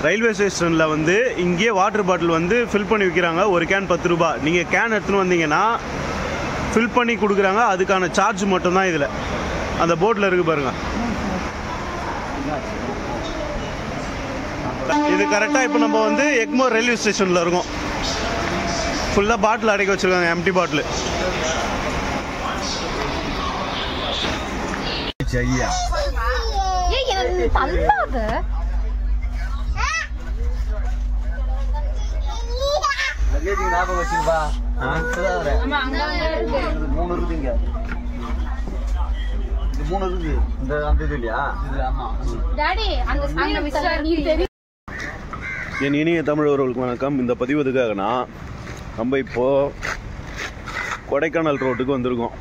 Railway ஸ்டேஷனில் வந்து இங்கேயே வாட்டர் பாட்டில் வந்து ஃபில் பண்ணி விற்கிறாங்க. ஒரு கேன் 10 ரூபா. நீங்கள் கேன் எடுத்துன்னு வந்தீங்கன்னா ஃபில் பண்ணி கொடுக்குறாங்க. அதுக்கான சார்ஜ் மட்டும்தான் இதில் அந்த போர்டில் இருக்குது பாருங்கள். இது கரெக்டாக இப்போ நம்ம வந்து எக்மோர் ரயில்வே ஸ்டேஷனில் இருக்கோம். ஃபுல்லாக பாட்டில் அடைக்க வச்சுருக்காங்க, எம்டி பாட்டில். என் இனிய தமிழ் உறவுகளுக்கு வணக்கம். இந்த பதிவு எதுக்காகனா, நம்ம இப்போது கொடைக்கானல் ரோட்டுக்கு வந்திருக்கோம்.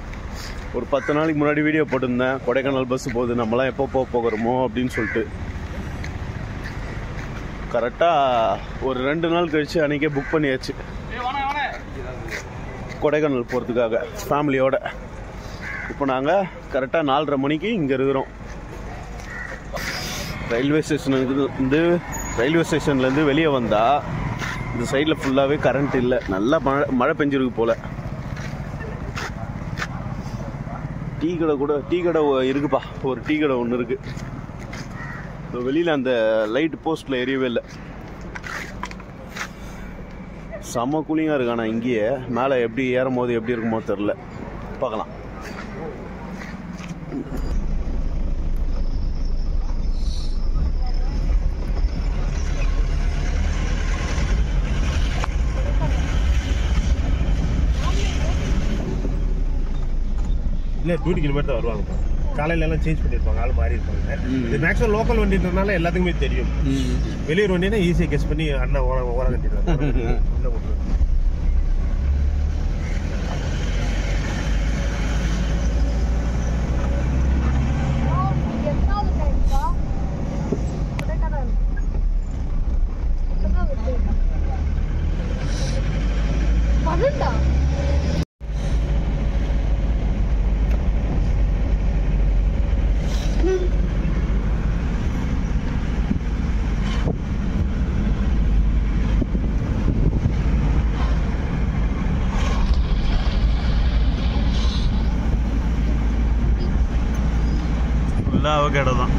ஒரு 10 நாளைக்கு முன்னாடி வீடியோ போட்டிருந்தேன். கொடைக்கானல் பஸ் போகுது, நம்மளாம் எப்போ போகிறோமோ அப்படின்னு சொல்லிட்டு. கரெக்டாக ஒரு 2 நாள் கழித்து அன்றைக்கே புக் பண்ணியாச்சு கொடைக்கானல் போகிறதுக்காக ஃபேமிலியோடு. இப்போ நாங்கள் கரெக்டாக 4:30 மணிக்கு இங்கே இருக்கிறோம். ரயில்வே ஸ்டேஷன்லேருந்து வெளியே வந்தால் இந்த சைடில் ஃபுல்லாகவே கரண்ட் இல்லை. நல்லா மழை பெஞ்சிருக்கு போல். டீ கடை இருக்குப்பா. ஒரு டீ கடை ஒன்று இருக்குது. வெளியில் அந்த லைட் போஸ்ட்டில் எரியவே இல்லை. செம்ம கூலிங்காக இருக்கு. ஆனால் இங்கேயே மேலே எப்படி ஏறும் போது எப்படி இருக்குமோ தெரில. பார்க்கலாம். இல்லை 2 கிலோமீட்டர் தான் வருவாங்க. காலையில எல்லாம் சேஞ்ச் பண்ணியிருப்பாங்க, ஆள் மாறி இருப்பாங்க. இது மேக்ஸிமம் லோக்கல் வண்டின்றதுனால எல்லாத்துக்குமே தெரியும். வெளியூர் வண்டினா ஈஸியாக கெஸ் பண்ணி அண்ணா ஓர கட்டிடுவாங்க. அவகேடோ தான்.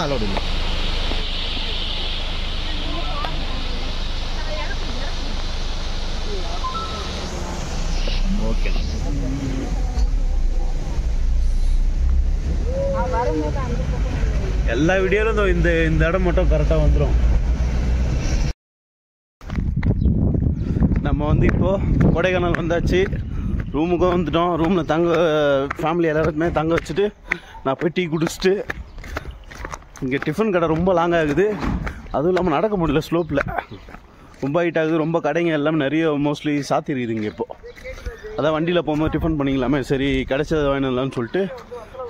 அலோடு இல்லை. ஓகே. எல்லா வீடியோலும் இந்த இடம் மட்டும் கரெக்டாக வந்துடும். நம்ம வந்து இப்போது கொடைக்கானல் வந்தாச்சு. ரூமுக்கும் வந்துட்டோம். ரூமில் ஃபேமிலி எல்லாருக்குமே தங்க வச்சுட்டு நான் போய் டீ குடிச்சிட்டு, இங்கே டிஃபன் கடை ரொம்ப லாங்காக இருக்குது. அதுவும் இல்லாமல் நடக்க முடியல, ஸ்லோப்பில் ரொம்ப ஹைட் ஆகுது. ரொம்ப கடைங்க எல்லாமே நிறைய மோஸ்ட்லி சாத்திருக்குது இங்கே இப்போது. அதான் வண்டியில் போகும்போது டிஃபன் பண்ணிக்கலாமே, சரி கிடைச்சது வேணும்லான்னு சொல்லிட்டு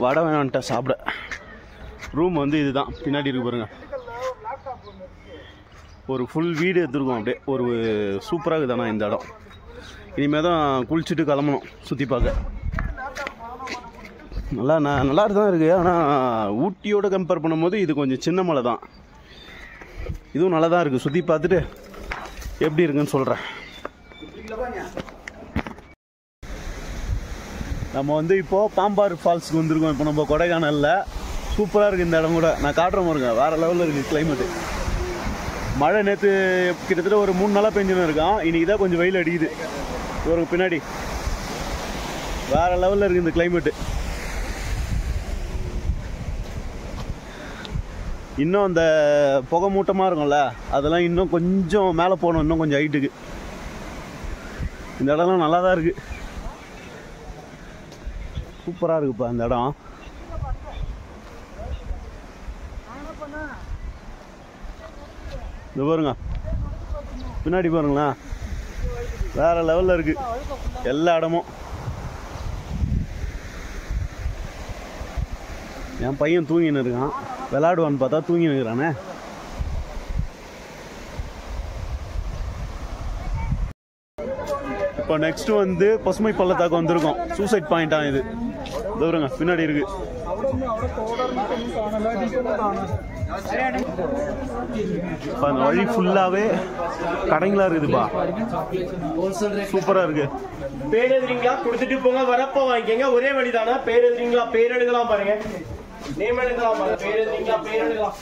வடை வேணான்ட்டேன் சாப்பிட. ரூம் வந்து இதுதான், பின்னாடி இருக்கு பாருங்க. ஒரு ஃபுல் வீடு எடுத்துருக்கோம். அப்படியே ஒரு சூப்பராக இருக்குதாண்ணா இந்த இடம். இனிமேல் தான் குளிச்சுட்டு கிளம்பணும் சுற்றி பார்க்க. நல்லா தான் இருக்குது. ஆனால் ஊட்டியோடு கம்பேர் பண்ணும்போது இது கொஞ்சம் சின்ன மலை தான். இதுவும் நல்லா தான் இருக்குது. சுற்றி பார்த்துட்டு எப்படி இருக்குன்னு சொல்கிறேன். நம்ம வந்து இப்போது பாம்பாறு ஃபால்ஸுக்கு வந்திருக்கோம். இப்போ நம்ம கொடைக்கானலில் சூப்பராக இருக்குது இந்த இடம் கூட. நான் காட்டுறேன் பாருங்க, வேறு லெவலில் இருக்குது கிளைமேட்டு. மழை நேற்று கிட்டத்தட்ட ஒரு 3 நாளாக பெஞ்சுன்னு இருக்கான். இன்றைக்கி தான் கொஞ்சம் வெயில் அடிக்குது. ஒரு பின்னாடி வேறு லெவலில் இருக்குது இந்த கிளைமேட்டு. இன்னும் அந்த புகை மூட்டமாக இருக்கும்ல, அதெல்லாம் இன்னும் கொஞ்சம் மேலே போகணும், இன்னும் கொஞ்சம் ஹைட்டுக்கு. இந்த இடம்லாம் நல்லா தான் இருக்குது. சூப்பராக இருக்குப்பா இந்த இடம். இது பாருங்க, பின்னாடி பாருங்களேன், வேறு லெவலில் இருக்குது எல்லா இடமும். என் பையன் தூங்கின்னு இருக்கான், விளாடுவான்னு பார்த்தா தூங்கின்னு இருக்கிறானே. இப்போ நெக்ஸ்ட் வந்து பசுமை பள்ளத்தாக்கு வந்திருக்கோம். சூசைட் பாயிண்டா இது தவிரங்க பின்னாடி இருக்கு. அந்த வழி ஃபுல்லாவே கடைங்களா இருக்குதுப்பா, சூப்பரா இருக்கு. பேர் எழுதுறீங்களா? கொடுத்துட்டு போங்க, வரப்ப வாங்கிக்கங்க. ஒரே வழிதானா? பேர் எழுதுறீங்களா? பேர் எழுதலாம் பாருங்க, நேம் எழுதலாம் பாருங்க. பேர் எழுதுறீங்களா? பேர் எழுதலாம்.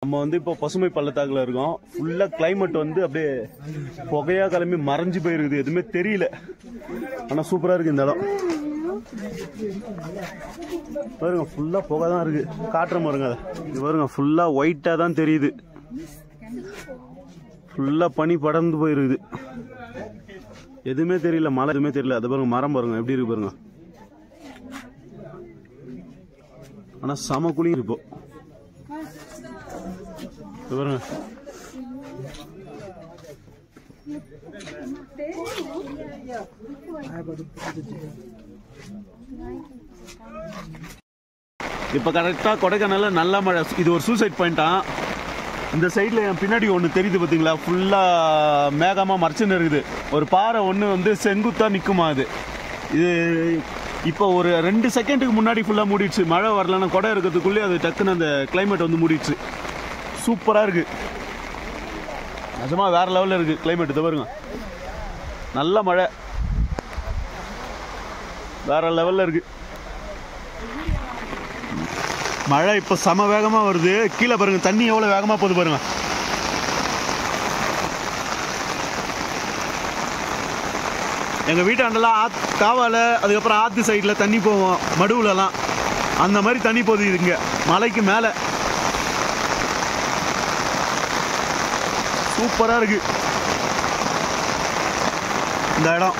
நம்ம வந்து இப்போ பசுமை பள்ளத்தாக்குல இருக்கோம். ஃபுல்லா கிளைமேட் வந்து அப்படியே புகையா கிளம்பி மறைஞ்சு போயிருக்குது, எதுவுமே தெரியல. ஆனா சூப்பரா இருக்கு இந்த இடம். பாருங்க ஃபுல்லா புகை தான் இருக்கு. காட்டுற பாருங்க, இது பாருங்க ஃபுல்லா ஒயிட்டா தான் தெரியுது. ஃபுல்லா பனி படர்ந்து போயிருக்குது, எதுவுமே தெரியல, மழை எதுவுமே தெரியல. அது பாருங்க மரம் பாருங்க எப்படி இருக்கு பாருங்க. ஆனா செம குளிர் இப்போ பாருங்க. இப்ப கரெக்டா கொடைக்கானல்ல நல்ல மழை. இது ஒரு சூசைட் பாயிண்டா. இந்த சைட்ல என் பின்னாடி ஒண்ணு தெரியுது பாத்தீங்களா, ஃபுல்லா மேகமா மறைச்சுன்னு இருக்குது. ஒரு பாறை ஒண்ணு வந்து செங்குத்தா நிக்குமா. இது இப்போ ஒரு 2 செகண்டுக்கு முன்னாடி ஃபுல்லா மூடிடுச்சு. மழை வரலன்னா கொடை இருக்கிறதுக்குள்ளே அது டக்குன்னு அந்த கிளைமேட் வந்து மூடிடுச்சு. சூப்பரா இருக்கு, நிஜமா வேற லெவல்ல இருக்கு கிளைமேட். இதை பாருங்க, நல்ல மழை, வேற லெவல்ல இருக்கு மழை. இப்ப சம வேகமா வருது. கீழே பாருங்க தண்ணி எவ்வளவு வேகமா போகுது பாருங்க. எங்க வீட்டாண்டெல்லாம் காவால, அதுக்கப்புறம் ஆத்து சைட்ல தண்ணி போவோம், மடுவுலலாம் அந்த மாதிரி தண்ணி போகுது இங்க மலைக்கு மேல. சூப்பரா இருக்கு இந்த இடம்.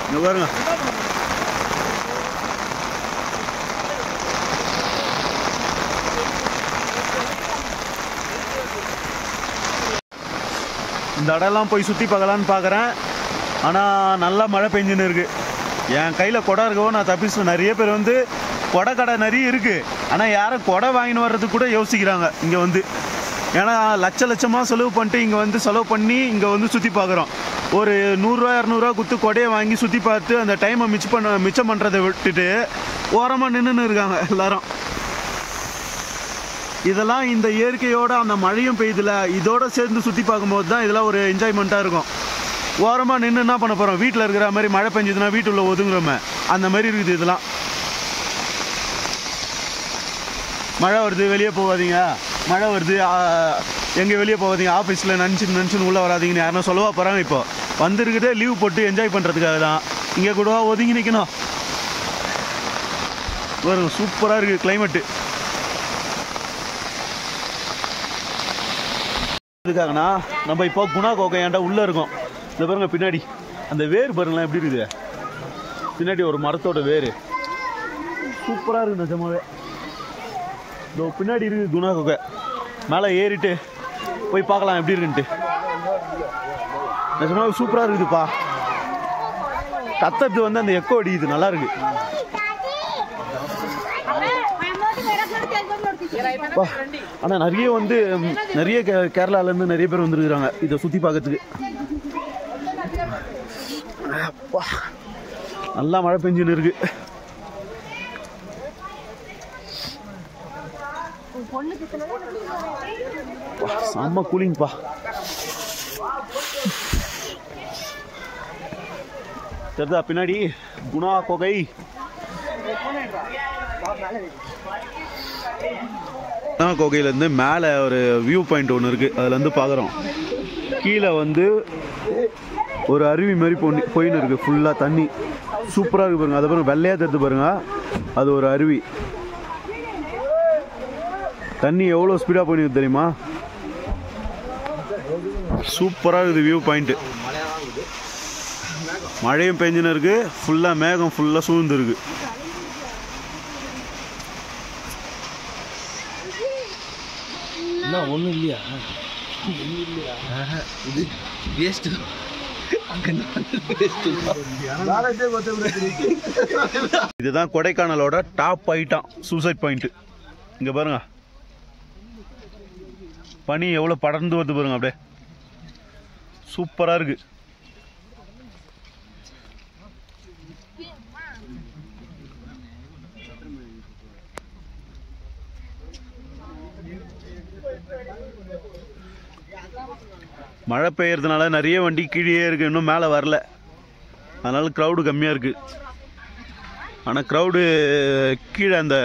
இங்க பாருங்க, இந்த இடம்லாம் போய் சுற்றி பார்க்கலான்னு பார்க்குறேன். ஆனால் நல்லா மழை பெஞ்சுன்னு இருக்கு. என் கையில் குடை இருக்கவோ நான் தப்பிச்சு. நிறைய பேர் வந்து கொடை கடை நிறைய இருக்கு, ஆனால் யாரும் கொடை வாங்கின்னு வர்றதுக்கு கூட யோசிக்கிறாங்க இங்கே வந்து. ஏன்னா லட்சமாக செலவு பண்ணிட்டு இங்கே வந்து செலவு பண்ணி இங்கே வந்து சுற்றி பார்க்குறோம். ஒரு 100 ரூபா 200 ரூபா கொடுத்து கொடையை வாங்கி சுற்றி பார்த்து அந்த டைமை மிச்சம் பண்ணுறதை விட்டுட்டு ஓரமாக நின்றுன்னு இருக்காங்க எல்லாரும். இதெல்லாம் இந்த இயற்கையோட அந்த மழையும் பெய்யுதுல, இதோட சேர்ந்து சுற்றி பார்க்கும்போது தான் இதெல்லாம் ஒரு என்ஜாய்மெண்ட்டாக இருக்கும். ஓரமாக நின்று என்ன பண்ண போகிறோம், வீட்டில் இருக்கிற மாதிரி மழை பெஞ்சதுன்னா வீட்டுள்ள ஒதுங்குறோமே அந்த மாதிரி இருக்குது. இதெல்லாம் மழை வருது வெளியே போகாதீங்க, மழை வருது எங்கே வெளியே போகாதீங்க, ஆஃபீஸில் நினச்சின்னு உள்ளே வராதிங்கன்னு யாருன்னா சொல்லவா போகிறாங்க. இப்போ வந்துருக்கிட்டே லீவ் போட்டு என்ஜாய் பண்ணுறதுக்காக தான் இங்கே கூட ஒதுங்கி நிற்கணும். ஒரு சூப்பராக இருக்குது கிளைமேட்டு. இதுக்காகனா நம்ம இப்போ குணா கோகையாண்டா உள்ளே இருக்கோம். இந்த பாருங்க பின்னாடி அந்த வேர் பாருங்களேன் எப்படி இருக்குது. பின்னாடி ஒரு மரத்தோட வேர் சூப்பராக இருக்குது நிஜமாவே. இந்த பின்னாடி இருக்குது குணா கோகை. மேலே ஏறிட்டு போய் பார்க்கலாம் எப்படி இருக்குன்ட்டு. நிஜமாவே சூப்பராக இருக்குதுப்பா. கத்துறது வந்து அந்த எக்கோ அடிக்குது, நல்லா இருக்கு. ஆனால் நிறைய வந்து நிறைய கேரளாலேருந்து நிறைய பேர் வந்துருக்குறாங்க இதை சுற்றி பார்க்கறதுக்கு. நல்லா மழை பெஞ்சுன்னு இருக்கு. செம்ம கூலிங்ப்பா. தெரியுதா பின்னாடி குணா கோகை. கோகையிலேருந்து மேலே ஒரு வியூ பாயிண்ட் ஒன்று இருக்குது, அதுலேருந்து பார்க்குறோம். கீழே வந்து ஒரு அருவி மாதிரி போயின்னு இருக்குது, ஃபுல்லாக தண்ணி சூப்பராக இருக்குது பாருங்க. அதை பாருங்க வெள்ளையாக தெரிஞ்சு பாருங்க, அது ஒரு அருவி. தண்ணி எவ்வளோ ஸ்பீடாக போயிருக்கு தெரியுமா? சூப்பராக இருக்குது வியூ பாயிண்ட்டு. மழையும் பெஞ்சுன்னு இருக்கு, ஃபுல்லாக மேகம் ஃபுல்லாக சூழ்ந்துருக்கு. ஒன்றும் இல்லையா? இது வேஸ்ட். இதுதான் கொடைக்கானலோட டாப் ஐட்டம் சூசைட் பாயிண்ட். இங்க பாருங்க பனி எவ்வளவு படர்ந்து வருது பாருங்க, அப்படியே சூப்பரா இருக்கு. மழை பெய்யறதுனால நிறைய வண்டி கீழே இருக்கு, இன்னும் மேலே வரல, அதனால க்ரௌடு கம்மியாக இருக்கு. ஆனால் க்ரௌடு கீழே அந்த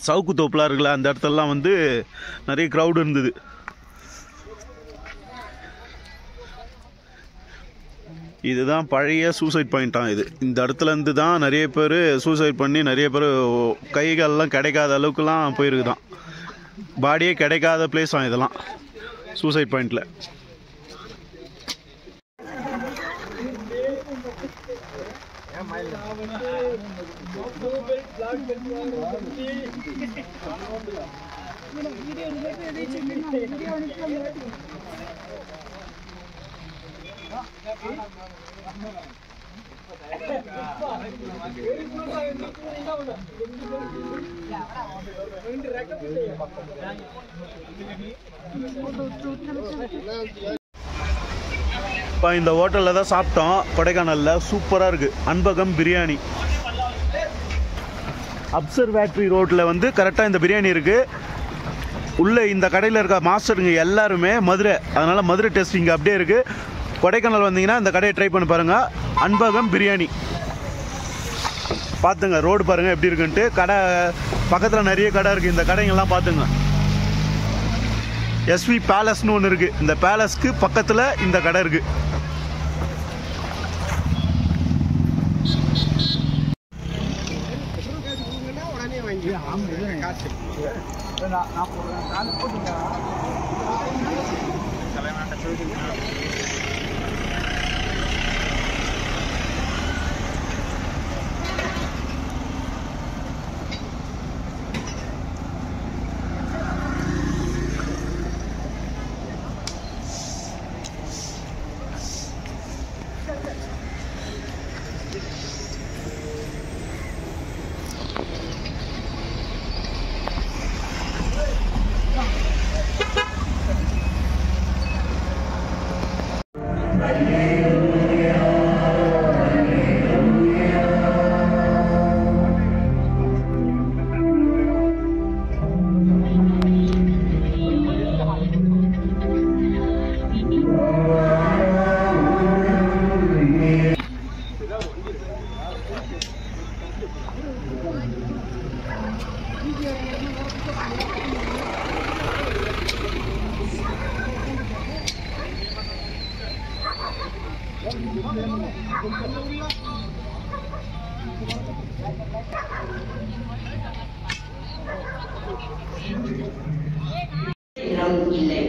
சவுக்கு தோப்புலாம் இருக்குல்ல, அந்த இடத்துலலாம் வந்து நிறைய க்ரௌடு இருந்தது. இதுதான் பழைய சூசைட் பாயிண்ட்டாக இது. இந்த இடத்துல இருந்து தான் நிறைய பேர் சூசைட் பண்ணி நிறைய பேர் கைகாலெலாம் கிடைக்காத அளவுக்குலாம் போயிருக்குதான். பாடியே கிடைக்காத பிளேஸ் தான் இதெல்லாம் சூசைட் பாயிண்ட்ல. இப்போ இந்த ஹோட்டலில் தான் சாப்பிட்டோம் கொடைக்கானலில். சூப்பராக இருக்குது. அன்பகம் பிரியாணி. அப்சர்வேட்டரி ரோட்டில் வந்து கரெக்டாக இந்த பிரியாணி இருக்குது. உள்ளே இந்த கடையில் இருக்க மாஸ்டருங்க எல்லாருமே மதுரை, அதனால் மதுரை டேஸ்ட் இங்கே அப்படியே இருக்குது. கொடைக்கானல் வந்தீங்கன்னா இந்த கடையை ட்ரை பண்ணி பாருங்கள். அன்பகம் பிரியாணி பார்த்துங்க. ரோடு பாருங்கள் எப்படி இருக்குன்ட்டு. கடை பக்கத்தில் நிறைய கடை இருக்குது. இந்த கடைங்கெல்லாம் பார்த்துங்க. எஸ்வி பேலஸ்னு ஒன்று இருக்குது. இந்த பேலஸ்க்கு பக்கத்தில் இந்த கடை இருக்குது. இல்லை,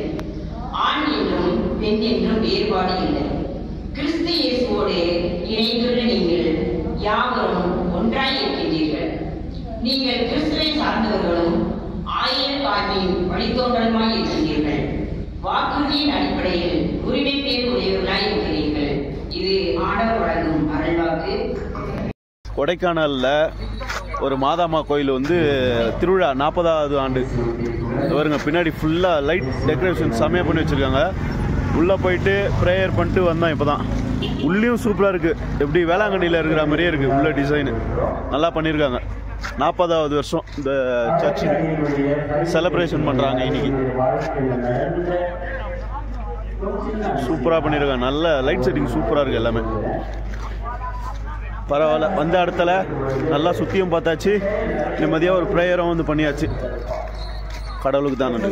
ஆண் என்றும் பெண் என்றும் வேறுபாடு இல்லை. கிறிஸ்து இயேசுவோடு இணைந்துள்ள நீங்கள் யாவரும் ஒன்றாய் இருக்கின்றீர்கள். நீங்கள் கிறிஸ்துவை சார்ந்தவர்களும் ஆயிரக்காற்றின் வழித்தோன்றலுமாய் இருக்கின்றீர்கள். வாக்குறுதியின் அடிப்படையில் உரிமை பேர் உடையவர்களாய் இருக்கிறீர்கள். இது ஆண்டவர் வழங்கும் அருள்வாக்கு. கொடைக்கானலில் ஒரு மாதாமா கோயில் வந்து திருவிழா 40வது ஆண்டு வருங்க. பின்னாடி ஃபுல்லாக லைட் டெக்கரேஷன் செம்மையாக பண்ணி வச்சுருக்காங்க. உள்ளே போயிட்டு ப்ரேயர் பண்ணிட்டு வந்தோம். இப்போ தான் உள்ளேயும் சூப்பராக இருக்குது. எப்படி வேளாங்கண்ணியில் இருக்கிற மாதிரியே இருக்குது. உள்ள டிசைனு நல்லா பண்ணியிருக்காங்க. 40வது வருஷம் இந்த சர்ச்சு செலிப்ரேஷன் பண்ணுறாங்க இன்னைக்கு. சூப்பராக பண்ணியிருக்காங்க. நல்ல லைட் செட்டிங் சூப்பராக இருக்குது. எல்லாமே பரவாயில்ல. வந்த இடத்துல நல்லா சுற்றியும் பார்த்தாச்சு. நிம்மதியாக ஒரு ப்ரேயரும் வந்து பண்ணியாச்சு. கடவுளுக்கு தான் நன்றி.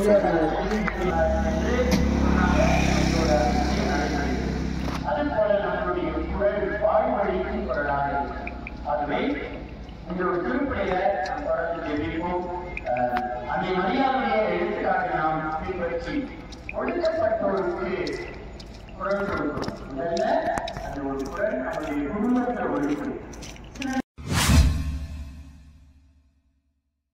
அந்த மரியாதையை எடுத்துக்காட்டு நாம் பின்பற்றி முயற்சி. ஒடுக்கப்பட்டோருக்கு குரல் கொடுக்கும். முதல்ல அது ஒரு குரல் நம்முடைய குடும்பத்தை ஒடுக்கும்.